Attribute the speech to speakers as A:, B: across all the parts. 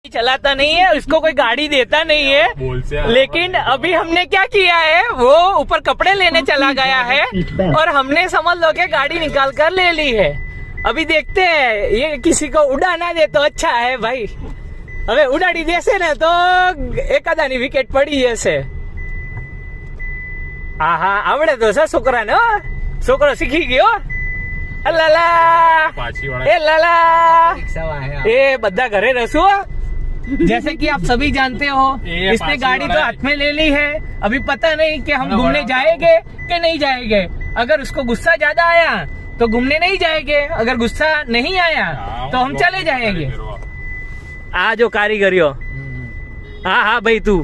A: चलाता नहीं है, उसको कोई गाड़ी देता नहीं है। लेकिन अभी हमने क्या किया है, वो ऊपर कपड़े लेने चला गया है और हमने समझ लो कि गाड़ी निकाल कर ले ली है। अभी देखते हैं, ये किसी को उड़ा ना दे तो अच्छा है भाई। હવે ઉડાડી દેશે ને તો એકાદાની વિકેટ પડી જશે। હા હા આવડે તો છે છોકરાને, છોકરો શીખી ગયો। लाला ए लाला ए बद्दा घरे रसो। जैसे कि आप सभी जानते हो, इसने गाड़ी तो हाथ में ले ली है। अभी पता नहीं कि हम घूमने जाएंगे कि नहीं जाएंगे। अगर उसको गुस्सा ज्यादा आया तो घूमने नहीं जाएंगे, अगर गुस्सा नहीं आया तो हम चले जाएंगे। आ जो कारीगरियों, हाँ हाँ भाई तू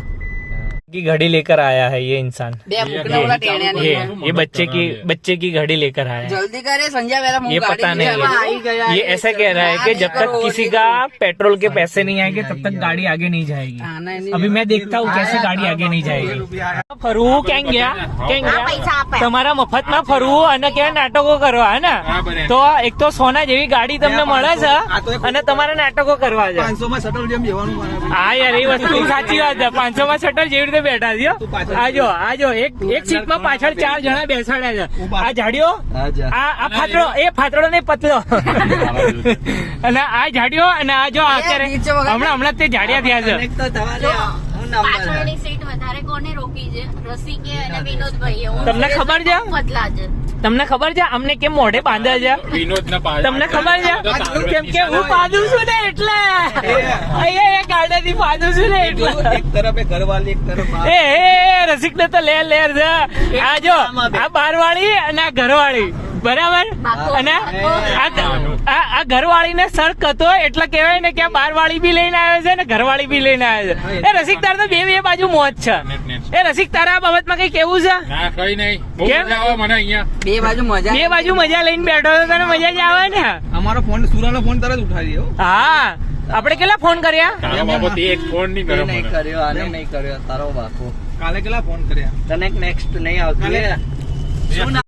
A: की घड़ी लेकर आया है ये इंसान। ये बच्चे की घड़ी लेकर आया है।
B: जल्दी करे संजय मेरा मुंह
A: ये पता नहीं है, ये ऐसा कह रहा है कि जब तक किसी का पेट्रोल के पैसे नहीं आएंगे तब तक गाड़ी आगे नहीं जाएगी। अभी मैं देखता हूँ कैसे गाड़ी आगे नहीं जाएगी। फरવું કેમ ગયા તમારા મફતમાં ફરવું અને કેવા નાટકો કરવા હે ને, તો એક તો સોના જેવી ગાડી તમને મળે છે અને તમારે નાટકો કરવા છે।
C: 500 માં શટલ જેમ જવાનું।
A: હા યાર એ વસ્તુ સાચી વાત છે। 500 માં શટલ જેવી રીતે બેઠા છે। આજો એક સીટમાં પાછળ 4 જણા બેસાડ્યા છે। આ જાડિયો, આ ફાતડો, એ ફાતડો નહીં પતલો અને આ જાડિયો અને આ જો અત્યારે હમણાં તે જાડિયા થયા છે।
D: પાછળની સીટ વધારે કોને રોકી છે? રસિકે અને વિનોદભાઈએ।
A: તમને ખબર છે?
D: પતલા છે।
A: તમને ખબર છે અમને કેમ મોઢે બાંધે છે? તમને ખબર છે કેમ કે હું પાદું છું ને એટલે અહીંયા ગાડા થી પાદું છું ને એટલે।
C: એક તરફ ઘરવાળી, એક તરફ
A: એ રસિક ને તો લેર છે। આ જો આ બારવાળી અને આ ઘરવાળી બરાબર, અને આ ઘરવાળી ને શર્ક હતો એટલે કેવાય ને કે આ બારવાળી બી લઈને આવ્યો છે ને ઘરવાળી બી લઈને આવ્યો છે। એ રસિક તાર તો બે બાજુ મોજ છે। એ રસિક તારા આ બાબતમાં કઈ કેવું છે?
E: કઈ નહીં, મને અહીંયા
B: બે બાજુ મજા
A: લઈને બેઠો તો તને મજા જ આવે ને।
C: અમારો ફોન, સુરાનો ફોન તરત ઉઠાવી દો।
A: હા આપણે કેટલા ફોન કર્યા?
E: તારા બાબત એક ફોન નહીં કર્યો મને।
B: કર્યો, આને નહીં કર્યો, તારો બાપુ।
C: કાલે કેટલા ફોન કર્યા?
B: તને નેક્સ્ટ નહીં આવતું।